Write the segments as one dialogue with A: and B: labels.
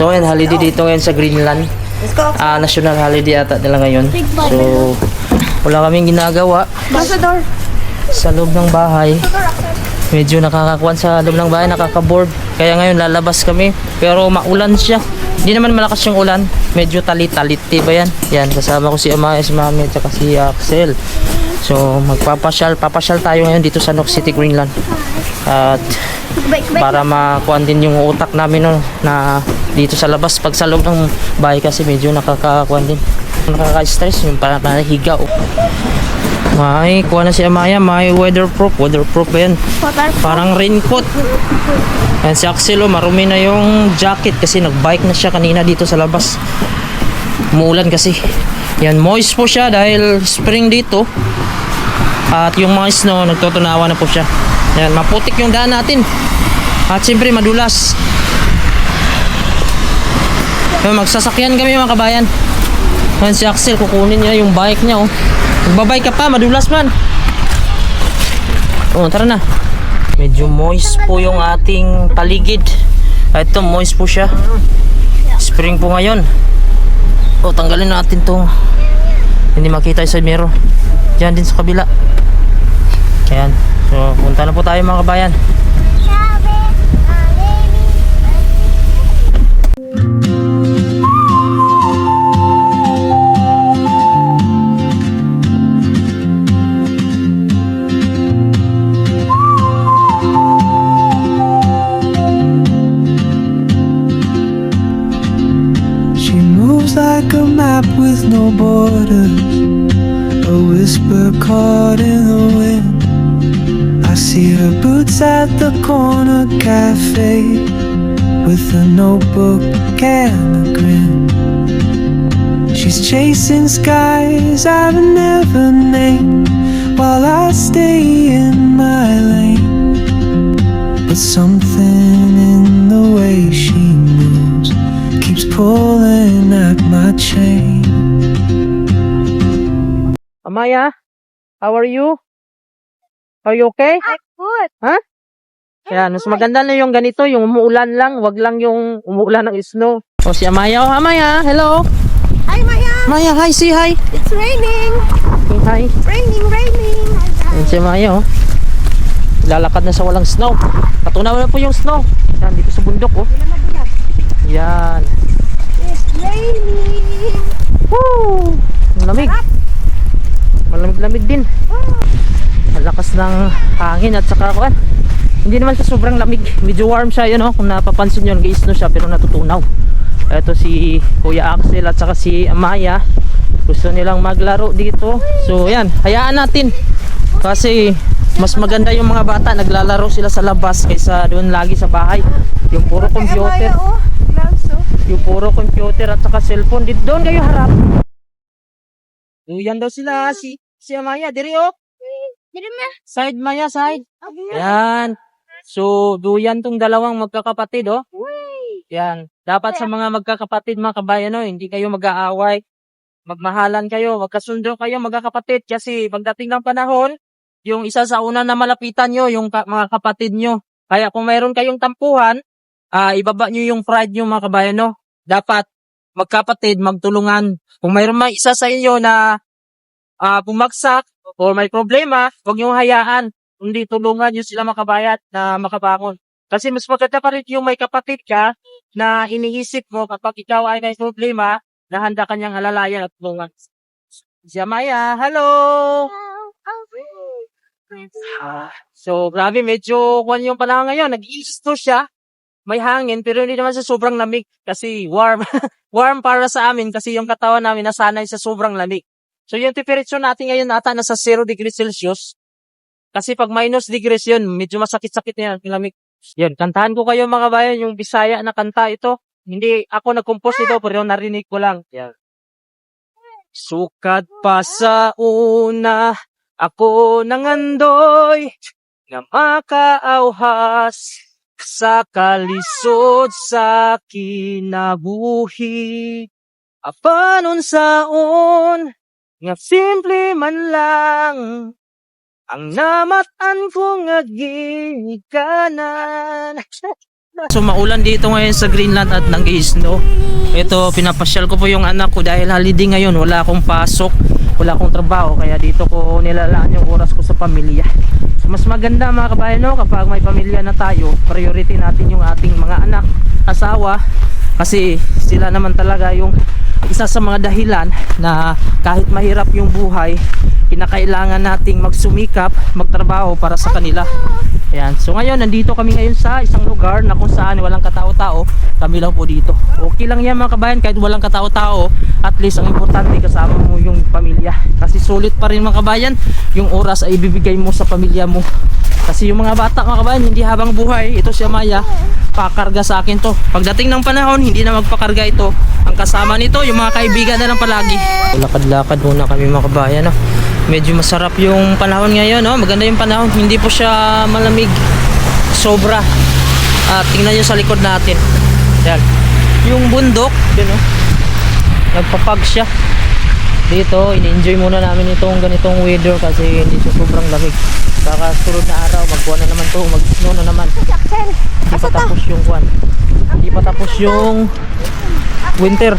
A: So ngayon, holiday dito ngayon sa Greenland.
B: Let's go.
A: National holiday ata nila ngayon. So, wala kaming ginagawa
B: Close the door.
A: sa loob ng bahay. Medyo nakakakuan sa loob ng bahay, nakaka-board. Kaya ngayon lalabas kami. Pero maulan siya. Hindi naman malakas yung ulan. Medyo talit-talit. Ba yan? Yan, kasama ko si Amaya, si Mami, at saka si Axel. So, papasyal tayo ngayon dito sa Nook City, Greenland. At para makuan din yung utak namin no, na dito sa labas. Pag sa loob ng bahay kasi medyo nakakakuan din. Nakaka-stress yung para higa. May kuha na si Amaya, may weatherproof ba yan? Parang raincoat. Yan si Axel, marumi na yung jacket kasi nagbike na siya kanina dito sa labas. Umuulan kasi. Yan, moist po siya dahil spring dito. At yung mga snow, nagtutunawa na po siya. Yan, maputik yung daan natin. At siyempre madulas. Yan, magsasakyan kami mga kabayan. Yan si Axel, kukunin niya yung bike niya. Magbabike ka pa, madulas man. Tara na. Medyo moist po yung ating paligid. Ito, moist po siya. Spring po ngayon. Tanggalin natin tong hindi makita yung side mirror. Diyan din sa kabila. Ayan. So, punta na po tayo mga kabayan.
C: Like a map with no borders, a whisper caught in the wind. I see her boots at the corner cafe with a notebook and a grin. She's chasing skies I've never named while I stay in my lane. But something in the way she moves keeps pulling at my chain.
A: Amaya, how are you? Are you okay?
B: I'm good.
A: Ha? Yan, mas maganda na yung ganito, yung umuulan lang, wag lang yung umuulan ng snow. Si Amaya, Amaya, hello.
B: Hi, Maya.
A: Amaya, hi, say hi.
B: It's raining.
A: Say hi.
B: Raining.
A: Yan si Amaya, lalakad na sa walang snow. Patunaw na po yung snow. Yan, dito sa bundok, Yan.
B: It's raining.
A: Woo! Ang lamig. Malamig-lamig din. Ang lakas ng hangin at saka hindi naman siya sobrang lamig. Medyo warm siya, kung napapansin nyo, nag-i-snow siya pero natutunaw. Ito si Kuya Axel at saka si Amaya. Gusto nilang maglaro dito. So yan, hayaan natin. Kasi mas maganda yung mga bata, naglalaro sila sa labas kaysa doon lagi sa bahay. Yung puro computer. Yung puro computer at saka cellphone. Dito doon kayo harap. Yan daw sila si Amaya, diri Side Maya, side. Yan. So, duyan tong dalawang magkakapatid, Yan. Dapat sa mga magkakapatid, mga kabayan, hindi kayo mag-aaway. Magmahalan kayo, magkasundo kayo, magkakapatid. Kasi pagdating ng panahon, yung isa sa una na malapitan nyo, yung mga kapatid nyo. Kaya kung mayroon kayong tampuhan, ibaba nyo yung pride nyo, mga kabayan, Dapat magkapatid, magtulungan. Kung mayroon may isa sa inyo na bumagsak o may problema, huwag nyo hayaan. Hindi tulungan nyo sila makabayat na makabangon. Kasi mas maganda pa rin yung may kapatid ka na iniisip mo kapag ikaw ay may problema na handa kanyang alalayan at tulungan. Si Amaya, hello! So, grabe, medyo kwan yung panahon ngayon. Nag-iisto siya. May hangin, pero hindi naman sa sobrang lamig kasi warm. Warm para sa amin kasi yung katawan namin nasanay sa sobrang lamig. So, yung temperature natin ngayon nata nasa 0 degrees Celsius. Kasi pag minus degrees yun, medyo masakit-sakit na yan, lamig. Yun, kantahan ko kayo mga bayan, yung Bisaya na kanta ito. Hindi ako nag-compose ito, pero narinig ko lang. Yan. Sukat pa sa una, ako nangandoy, na makaauhas sa kalisod sa kinabuhi. Apanon saon, nga simple man lang, ang namatan ko nga gikanan. So maulan dito ngayon sa Greenland at nag-i-snow. Ito, pinapasyal ko po yung anak ko dahil holiday ngayon. Wala akong pasok, wala akong trabaho. Kaya dito ko nilalaan yung oras ko sa pamilya. So mas maganda mga kabayan, no, kapag may pamilya na tayo, priority natin yung ating mga anak, asawa. Kasi sila naman talaga yung isa sa mga dahilan na kahit mahirap yung buhay, kinakailangan nating magsumikap, magtrabaho para sa kanila. Ayan. So ngayon, nandito kami ngayon sa isang lugar na kung saan walang katao-tao. Kami lang po dito. Okay lang yan mga kabayan, kahit walang katao-tao. At least ang importante kasama mo yung pamilya. Kasi sulit pa rin mga kabayan, yung oras ay ibibigay mo sa pamilya mo. Kasi yung mga bata mga kabayan, hindi habang buhay. Ito si Amaya, pakarga sa akin to. Pagdating ng panahon, hindi na magpakarga ito. Ang kasama nito, yung mga kaibigan na lang palagi. Lakad-lakad muna kami mga kabayan, no? Medyo masarap yung panahon ngayon, no? Maganda yung panahon, hindi po siya malamig sobra. At tingnan nyo sa likod natin. Yan. Yung bundok, yun, no? Nagpapag siya. Dito, in-enjoy muna namin itong ganitong weather kasi hindi siya sobrang lamig. Saka sunod na araw, magkuha na naman to, mag-snow na naman. Hindi pa tapos yung kuwan. Hindi pa tapos yung winter.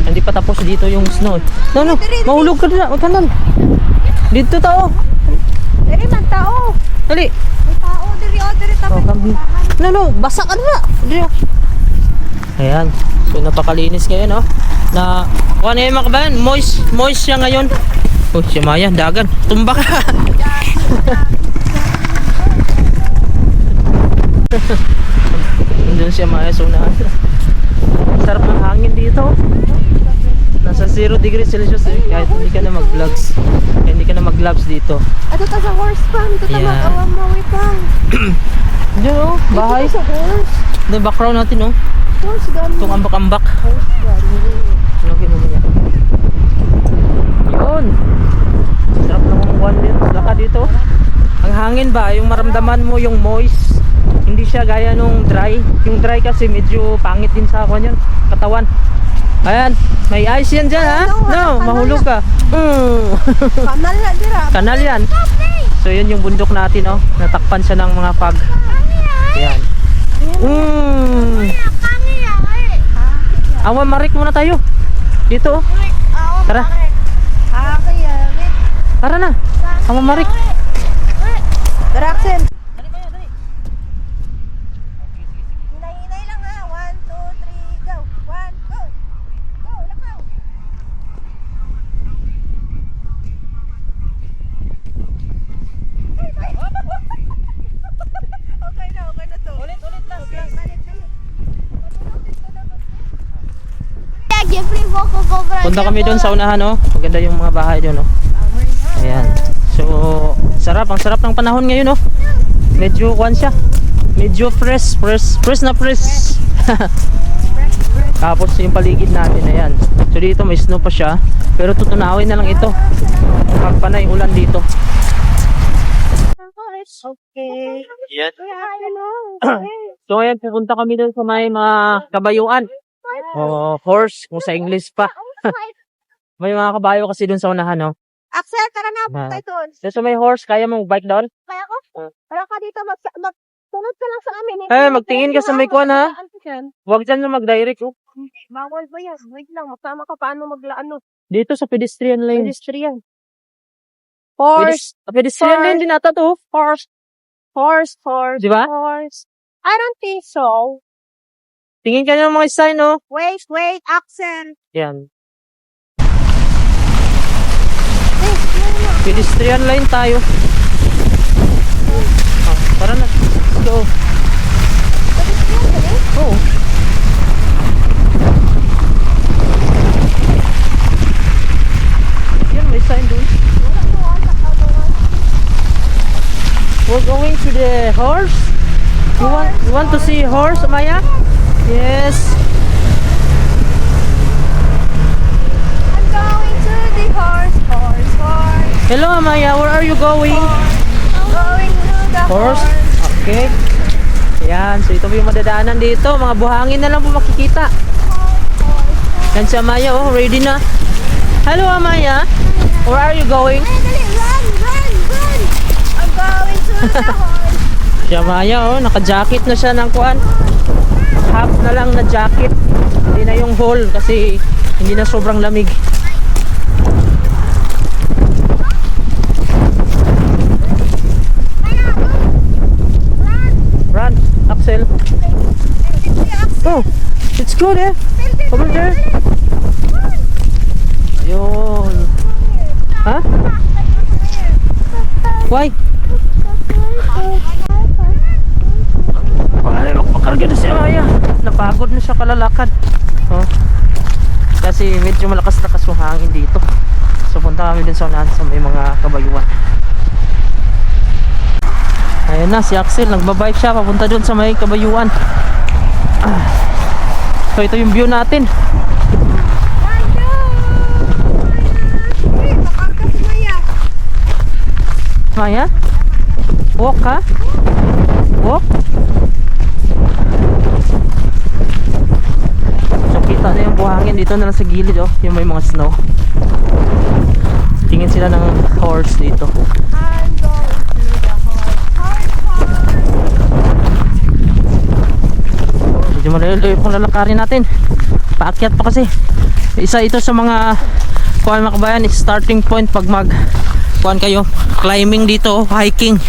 A: Hindi pa tapos dito yung snow. No, mahulog ka na, magkanal. Dito tao.
B: Diri man tao.
A: Dali.
B: May tao diri tapos.
A: No, basa ka na. Dito. Ayan. So napakalinis ngayon, no? Na kuwan na yung mga kabayan, moist siya ngayon. Oh, si Maya, dagan. Tumba ka. Nandun si Maya sa unahan. Sarap ng hangin dito. Nasa 0 degrees Celsius eh. Kahit hindi ka na mag-vlogs. Kahit hindi ka na mag-vlogs dito.
B: Ato ta sa horse farm, dito ta
A: Yeah.
B: mag-awang mawi pang.
A: Diyan oh, bahay.
B: Dito sa horse.
A: The background natin oh.
B: Horse gun.
A: Itong ambak-ambak.
B: Horse gun.
A: Ano kinuha niya? Yun. Sarap ng kuwan din. Laka dito. Ang hangin ba, yung maramdaman mo yung moist. Hindi siya gaya nung dry. Yung dry kasi medyo pangit din sa kuwan yun. Katawan. Ayan, may ice yan dyan ha? No, mahulog ka.
B: Kanal na dira.
A: Kanal yan. So yun yung bundok natin oh. Natakpan siya ng mga pag. Ayan. Awan marik muna tayo. Dito oh. Tara. Tara na. Awan marik.
B: Daraxen. Hinay-hinay lang ha. 1, 2, 3, go. 1, go. Go, lakaw. Okay na to. Ulit lang. Okay, balik.
A: Punta kami doon sa unahan oh. Maganda yung mga bahay doon oh. Ayan. So, sarap. Ang sarap ng panahon ngayon oh. Medyo kuwan siya. Medyo fresh. Tapos yung paligid natin, ayan. So dito may snow pa siya. Pero tutunawin na lang ito. Magpanay ulan dito.
B: Okay.
A: Yan. So ngayon pupunta kami doon sa may mga kabayuan. O horse, kung sa English pa. May mga kabayo kasi doon sa unahan, no?
B: Axel, tara na. Punta ito.
A: So may horse, kaya mo bike doon?
B: Kaya ko? Tara ka dito. Magtunod ka lang sa amin.
A: Magtingin ka sa may kuwan, ha? Huwag dyan na mag-direct, oh.
B: Bawal ba yan? Wait lang. Masama ka paano maglaano.
A: Dito sa pedestrian lane.
B: Pedestrian. Horse.
A: Pedestrian lane din ata to.
B: Horse.
A: Di ba?
B: Horse. I don't think so.
A: Tingin ka ng mga sign, no?
B: Wait, Axel.
A: Yan. Pedestrian line tayo. Tara na. Let's go. Oo. Yan, may sign doon. We're going to the horse. You want to see horse, Maya? Yes.
B: I'm going to the horse.
A: Hello, Maya. Where are you going?
B: I'm going to the
A: Horse? Okay. Ayan. So, ito po yung madadaanan dito. Mga buhangin na lang po makikita. Yan si Amaya. Oh, ready na. Hello, Amaya. Where are you going?
B: Run. I'm going to the horse.
A: Siya Maya oh, naka-jacket na siya ng kuan. Half na lang na jacket. Hindi na yung whole kasi hindi na sobrang lamig. Run, Axel. Oh, it's good eh. Over there. Ayun. Ha? Why? Makarga na si Amaya. Napagod na siya kalalakad. Oh. Kasi medyo malakas-lakas yung hangin dito. So punta kami dun sa unahan sa may mga kabayuan. Ayun na si Axel, nagbabike siya papunta dun sa may kabayuan. So ito yung view natin. Maya? Walk ka? Walk? So kita na yung buhangin dito na lang sa gilid oh, yung may mga snow. Tingin sila ng horse dito. Medyo malayo yung lalakarin natin. Paakyat pa kasi. Isa ito sa mga kuhan mga kabayan, starting point pag mag kuhan kayo, climbing dito, hiking,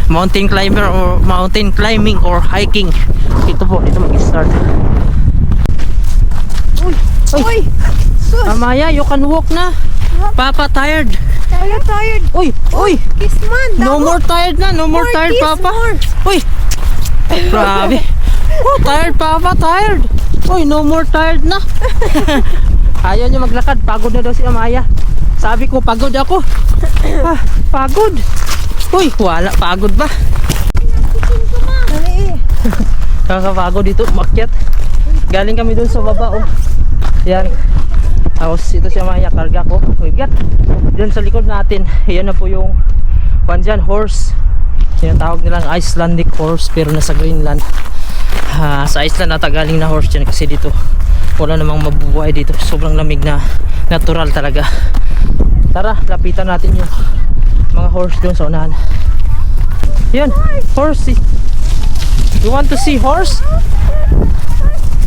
A: mountain climber or mountain climbing or hiking. Ito po, dito mag-start. Uy! Amaya, you can walk na. Papa tired.
B: Wala tired.
A: Uy!
B: Kiss man.
A: No more tired na, no more tired Papa. Uy! Grabe. Oh, tired Papa, tired. Uy, no more tired na. Ayaw niya maglakad, pagod na daw si Amaya. Sabi ko, pagod ako. Pagod. Uy, wala, pagod ba? Kakapagod dito, umakyat. Galing kami dun sa baba, oh. Yan. Tapos ito si Amaya, karga ko. Umakyat. Dun sa likod natin, yan na po yung dyan, horse. Tinatawag nilang Icelandic horse, pero nasa Greenland. Sa Iceland natagaling na horse yan kasi dito wala namang mabubuhay dito. Sobrang lamig na natural talaga. Tara, lapitan natin yung mga horse doon sa unahan. Yan, horse. You want to see horse?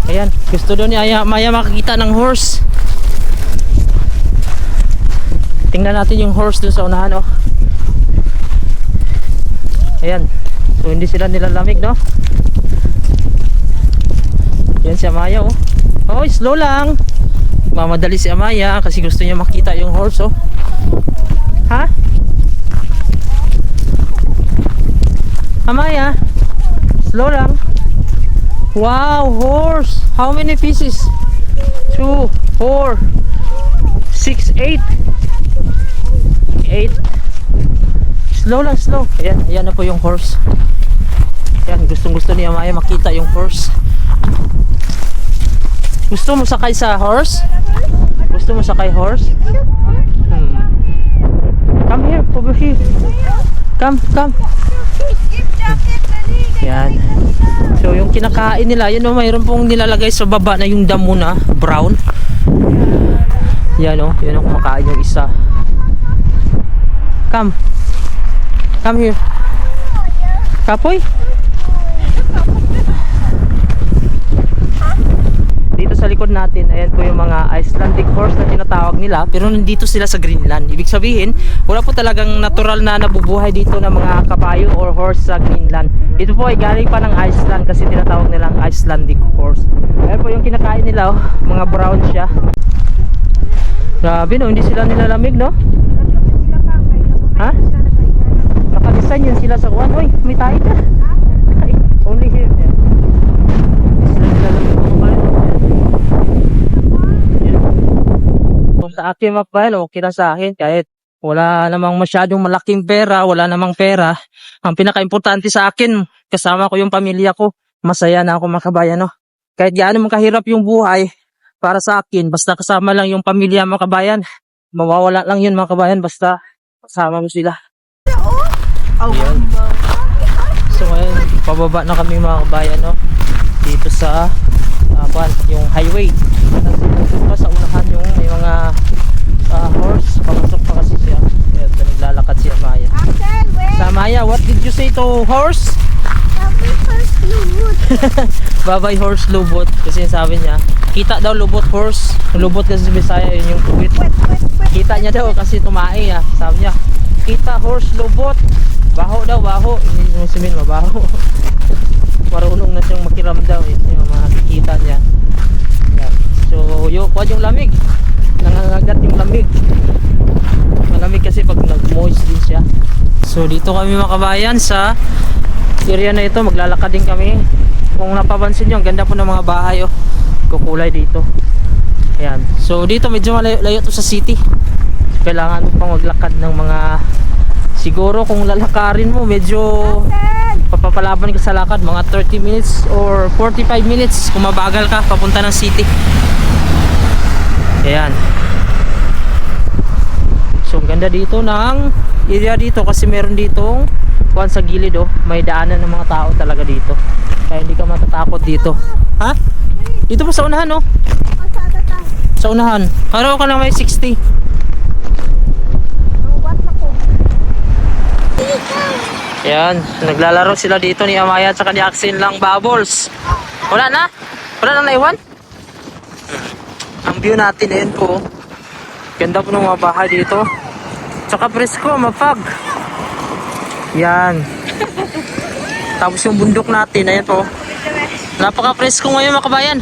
A: Ayan, gusto doon ni Maya makakita ng horse. Tingnan natin yung horse doon sa unahan oh. Ayan, so hindi sila nilalamig no. Yan si Amaya oh. Oh, slow lang. Mamadali si Amaya kasi gusto niya makita yung horse oh. Ha? Amaya, slow lang. Wow, horse. How many pieces? 2, 4, 6, 8. 8. Slow lang, slow. Ayan, ayan na po yung horse. Ayan, gustong-gusto ni Amaya makita yung horse. Gusto mo sakay sa horse? Gusto mo sakay horse? Come here, over here. Come. Yan. So yung kinakain nila, yun o, mayroon pong nilalagay sa baba na yung damo na brown. Yan o, yun o, kumakain yung isa. Come here. Kapoy. Dito sa likod natin, ayan po yung mga Icelandic horse na tinatawag nila, pero nandito sila sa Greenland. Ibig sabihin, wala po talagang natural na nabubuhay dito na mga kabayo or horse sa Greenland. Ito po ay galing pa ng Iceland kasi tinatawag nilang Icelandic horse. Ayan po yung kinakain nila, oh, mga brown siya. Grabe no, hindi sila nilalamig no? Ha? Nakadesign yun sila sa kuwan. Uy, may tayo na. Ay, only here. Sila nilalamig ko ba? Sa akin makbayan, okay na sa akin kahit wala namang masyadong malaking pera, wala namang pera. Ang pinaka-importante sa akin, kasama ko yung pamilya ko, masaya na ako mga kabayan, no? Kahit gaano man kahirap yung buhay, para sa akin, basta kasama lang yung pamilya mga kabayan, mawawala lang yun mga kabayan, basta kasama mo sila. Ayan. So ngayon, pababa na kami mga kabayan, no? Dito sa yung highway. Nandito pa sa unahan yung may mga horse, pamasok pa kasi siya. Ayan, so naglalakad si Amaya.
B: Axel, wait!
A: Sa Amaya, what did you say to horse?
B: Sabi first lumot.
A: Babay horse lubot. Kasi sabi niya, kita daw lubot horse. Lubot kasi sa Bisaya yun yung tuwit.
B: Wet, wet, wet.
A: Kita niya daw kasi tumae ah. Sabi niya, kita horse lubot. Baho daw, baho. Hindi mo sabihin mabaho. Marunong na siyang makiram daw eh. Yung makikita niya. Yan. So, kuha yung lamig. Nangangagat yung lamig. Malamig kasi pag nag-moist din siya. So, dito kami mga kabayan sa area na ito. Maglalakad din kami. Kung napapansin nyo, ang ganda po ng mga bahay oh. Kukulay dito. Ayan. So, dito medyo malayo to sa city. Kailangan mo pang maglakad ng mga, siguro kung lalakarin mo medyo papapalaban ka sa lakad mga 30 minutes or 45 minutes kung mabagal ka papunta ng city. Ayan. So ang ganda dito ng area dito kasi meron ditong kuwan sa gilid oh, may daanan ng mga tao talaga dito. Kaya hindi ka matatakot dito. Ha? Dito pa sa unahan oh.
B: Pasada tayo.
A: Sa unahan. Araw ka na may 60.
B: Robot na ko.
A: Yan, naglalaro sila dito ni Amaya at saka ni Axel lang bubbles. Wala na? Wala na naiwan? Ang view natin ayun po. Ganda po ng mga bahay dito. Tsaka presko, mapag. Yan. Tapos yung bundok natin, ayan po. Napaka presko ngayon mga kabayan.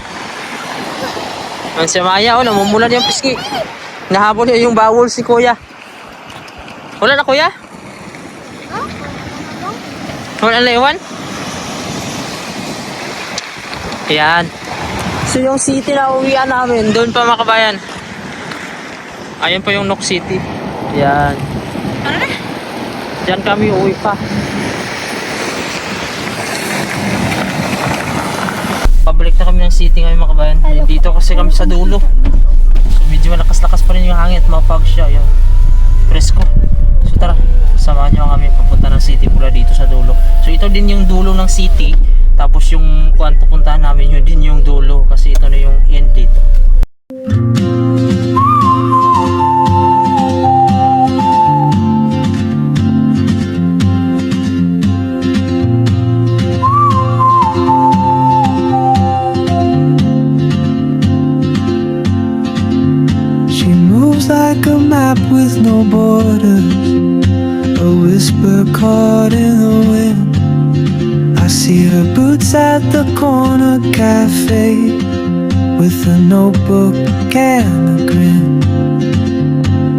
A: Yan si Amaya, oh, namumulan yung piski. Nahabol niya yung bawol si kuya. Wala na kuya? Wala na iwan? Yan. So yung city na uwian namin, doon pa mga kabayan. Ayan pa yung Nok City. Yan. Diyan kami uwi pa. Pabalik na kami ng city ngayon mga kabayan. Dito kasi kami sa dulo. So medyo malakas-lakas pa rin yung hangin at mapag siya. Yan. Presko. So tara, samahan nyo kami papunta ng city mula dito sa dulo. So ito din yung dulo ng city. Tapos yung kuan pupuntahan namin yun din yung dulo. Kasi ito na yung end dito.
C: She moves like a map with no borders, a whisper caught in the wind. I see her boots at the corner cafe with a notebook and a grin.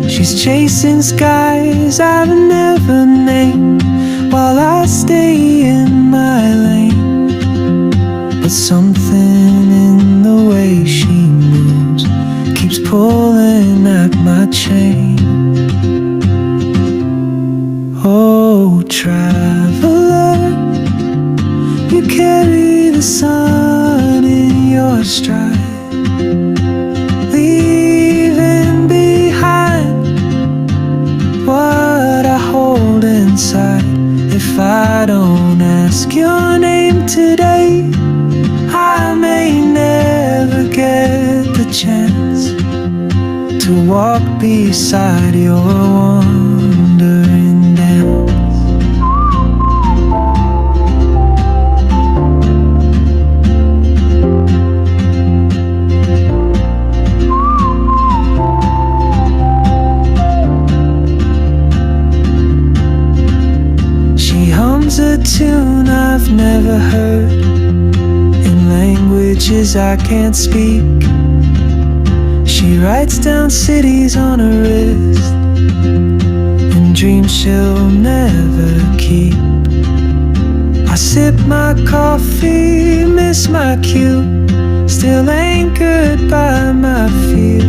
C: She's chasing skies I've never named while I stay in my lane. But something in the way she moves keeps pulling at my chain. Oh, traveler, you carry the sun in your stride, leaving behind what I hold inside. If I don't ask your name today, I may never get the chance to walk beside your wandering dance. She hums a tune I've never heard in languages I can't speak. She writes down cities on her wrist and dreams she'll never keep. I sip my coffee, miss my cue, still anchored by my fear.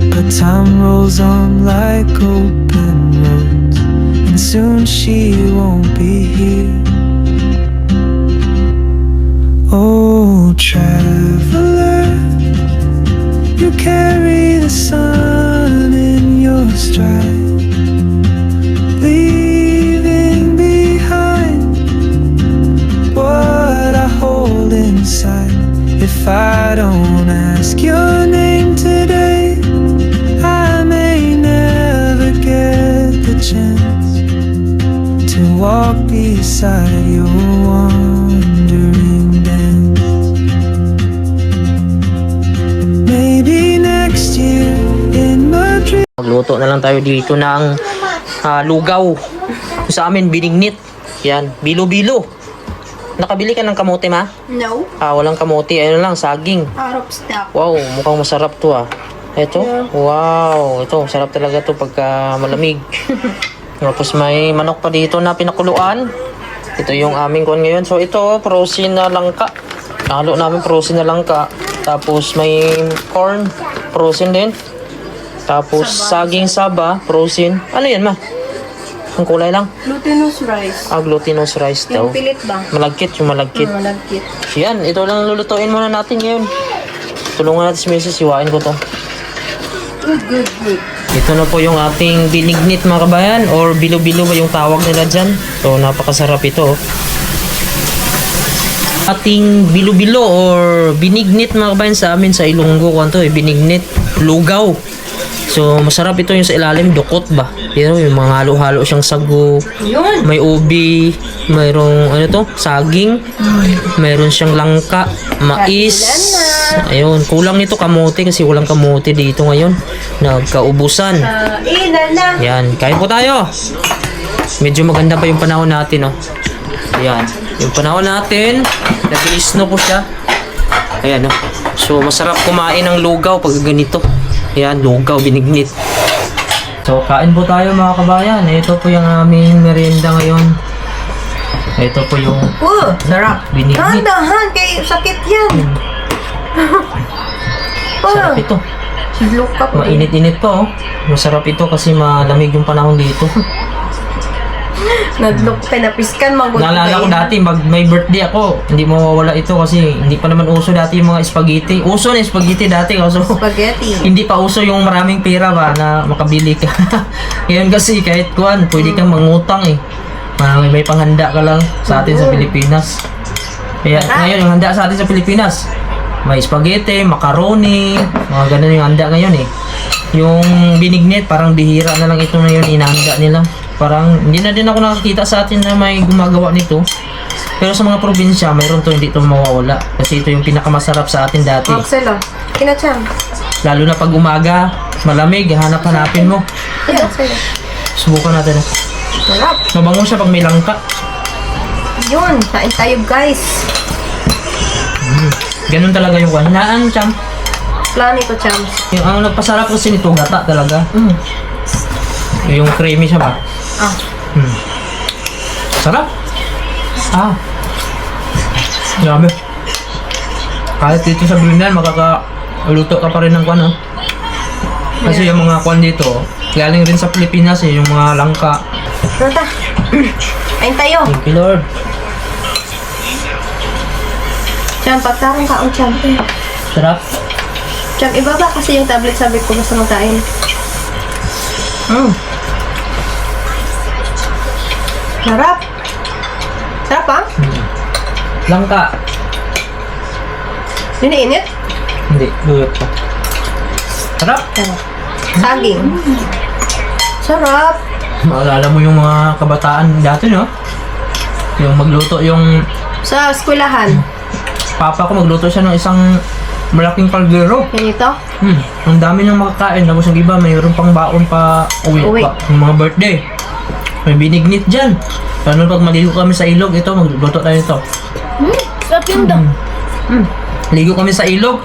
C: But time rolls on like open roads, and soon she won't be here. Oh, traveler, you carry the sun in your stride, leaving behind what I hold inside. If I don't ask your name today, I may never get walk beside your wandering dance. Maybe next year in Madrid.
A: Magluto na lang tayo dito ng lugaw. Sa amin, binignit. Yan, bilo-bilo. Nakabili ka ng kamote, ma?
B: No.
A: Walang kamote. Ayun lang, saging.
B: Out of stock.
A: Wow, mukhang masarap to Ito, wow. Ito, sarap talaga to pagka malamig. Tapos may manok pa dito na pinakuluan. Ito yung aming kuwan ngayon. So ito, frozen na langka. Nakalo namin frozen na langka. Tapos may corn, frozen din. Tapos saging saba, frozen. Ano yan, ma? Ang kulay lang.
B: Glutinous rice.
A: Glutinous rice daw.
B: Yung pilit ba?
A: Malagkit, yung malagkit.
B: Malagkit.
A: Yan, ito lang lulutuin muna natin ngayon. Tulungan natin si Mrs. Iwain ko to.
B: Good.
A: Ito na po yung ating binignit mga kabayan, or bilo-bilo ba yung tawag nila dyan. So, napakasarap ito. Ating bilo-bilo or binignit mga kabayan sa amin sa Ilonggo. Kung to binignit, lugaw. So, masarap ito yung sa ilalim, dukot ba? Pero yung mga halo-halo siyang sago.
B: Yun.
A: May ubi, mayroong saging, mayroon siyang langka, mais. Ayun, kulang nito kamote kasi walang kamote dito ngayon. Nagkaubusan.
B: Ilan na.
A: Yan, kain po tayo. Medyo maganda pa yung panahon natin, Ayan, yung panahon natin, nag-snow po siya. Ayan, So, masarap kumain ng lugaw pag ganito. Ayan, lugaw, binignit. So, kain po tayo mga kabayan. Ito po yung aming merienda ngayon. Ito po yung
B: Sarap.
A: binignit.
B: Dahan, kay sakit yan.
A: Sarap ito.
B: Look up.
A: Mainit-init pa, Masarap ito kasi malamig yung panahon dito.
B: Nag-look ka na piskan,
A: Naalala ko dati, may birthday ako. Hindi mawawala ito kasi hindi pa naman uso dati yung mga spaghetti. Uso na yung spaghetti dati. So,
B: Spaghetti.
A: hindi pa uso yung maraming pera ba na makabili ka. Ngayon kasi kahit kuwan, pwede kang mangutang may panghanda ka lang sa atin sa Pilipinas. Kaya ngayon yung handa sa atin sa Pilipinas, may spaghetti, macaroni, mga ganun yung handa ngayon Yung binignit, parang bihira na lang ito na yun inahanda nila. Parang hindi na din ako nakakita sa atin na may gumagawa nito. Pero sa mga probinsya, mayroon to, hindi to mawawala. Kasi ito yung pinakamasarap sa atin dati.
B: Marcelo, kinachang.
A: Lalo na pag umaga, malamig, hanap-hanapin mo.
B: Marcelo.
A: Subukan natin.
B: Sarap.
A: Mabango siya pag may langka.
B: Yun, kain tayo guys.
A: Ganun talaga yung hinaan, Cham.
B: Plano ito, chams.
A: Yung ang nagpasarap kasi nito, gata talaga. Yung creamy siya ba? Sarap. Grabe. Kahit dito sa Brunel, makakaluto ka pa rin ng kwan, Kasi yung mga kwan dito, galing rin sa Pilipinas yung mga langka.
B: Tata. Kain tayo.
A: Thank you, Lord.
B: Cham, pagtarong ka ang cham.
A: Sarap.
B: Cham, ibaba kasi yung tablet, sabi ko basta magkain. Sarap. Sarap
A: Langka.
B: Init?
A: Hindi, duyot pa. Sarap.
B: Saging. Sarap.
A: Maalala mo yung mga kabataan dati, no? Yung magluto yung
B: Sa eskwelahan.
A: papa ko, magluto siya ng isang malaking kaldero.
B: Yan ito.
A: Ang dami ng makakain. Tapos yung iba, mayroon pang baon pa uwi. Pa, yung mga birthday. May binignit dyan. Lalo pag maligo kami sa ilog, ito, magluto tayo ito.
B: Sarap yun daw.
A: Ligo kami sa ilog,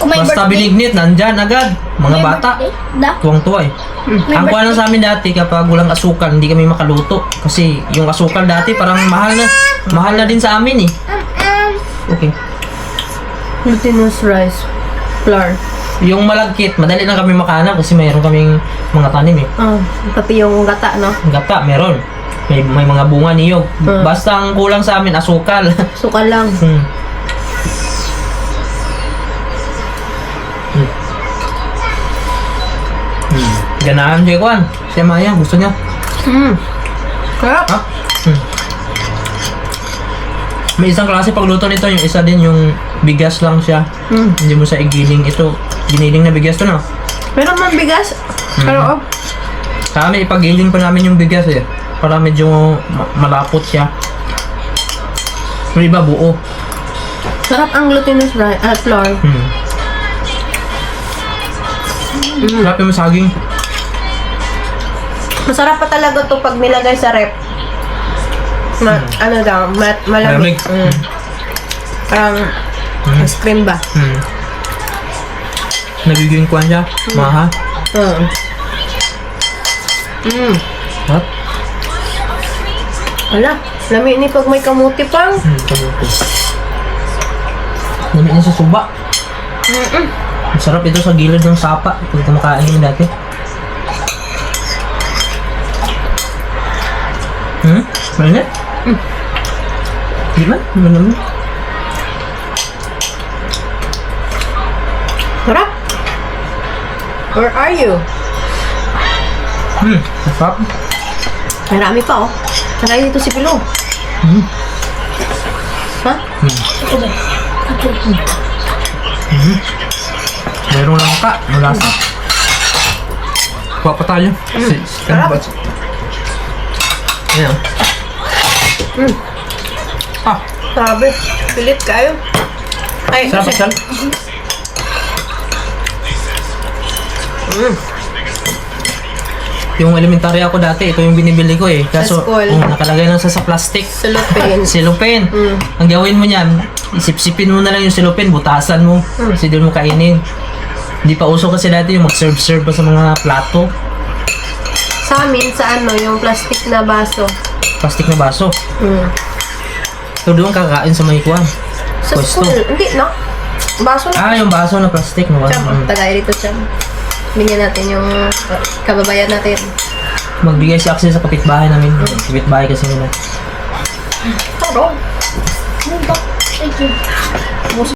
A: basta binignit, nandyan agad. Mga bata, tuwang-tuwa Ang kuha lang sa amin dati, kapag walang asukal, hindi kami makaluto. Kasi yung asukal dati, parang mahal na din sa amin Okay.
B: Glutinous rice. Flour.
A: Yung malagkit, madali na kami makahanap kasi mayroon kaming mga tanim
B: Pati yung gata, no?
A: Gata, meron. May mga bunga niyog. Basta ang kulang sa amin, asukal.
B: Sukal lang.
A: Ganahan siya, Kwan. Siya Maya, gusto niya.
B: Sarap.
A: May isang klase pagluto nito, yung isa din yung bigas lang siya. Hindi mo sa igiling. Ito, giniling na bigas to, no?
B: Meron man bigas. Pero,
A: Kami, ipagiling pa namin yung bigas para medyo malapot siya. Yung iba buo.
B: Sarap ang glutinous flour.
A: Sarap yung saging.
B: Masarap pa talaga to pag nilagay sa rep. Ano daw, malamig.
A: Malamig.
B: Parang ice cream ba?
A: Nagiging kuwan siya. Maha. What?
B: Wala, lami ni pag may kamuti pang.
A: Kamuti. Dami niya sa suba. Masarap ito sa gilid ng sapa. Pag kumakain mo dati. Malinit? Di ba? Malamig.
B: Sarap. Where are you?
A: Masarap.
B: Marami pa oh. Saka dito si Pilo. Ha?
A: Meron lang ka. Malasa. Kuha pa tayo.
B: Sarap.
A: Ayan.
B: Sabi, pilit kayo. Ay,
A: Sarap
B: kasi-
A: siya. Yung elementary ako dati, ito yung binibili ko eh. Kaso,
B: school.
A: nakalagay lang sa plastic.
B: Salupin.
A: Silupin. Ang gawin mo niyan, isip-sipin mo na lang yung silupin, butasan mo. Kasi doon mo kainin. Hindi pa uso kasi dati yung mag-serve-serve pa sa mga plato.
B: Sa amin, sa ano, yung plastic na baso.
A: Plastic na baso. So doon kakain sa may kuwan.
B: Sa
A: Pwesto.
B: school, hindi, no? Baso na.
A: Yung baso na plastic. No?
B: Siyam, tagay dito siyam. Bigyan natin yung kababayan natin.
A: Magbigay si Axel sa kapitbahay namin. Kapitbahay kasi nila.
B: Taro. Ano ba? Thank you.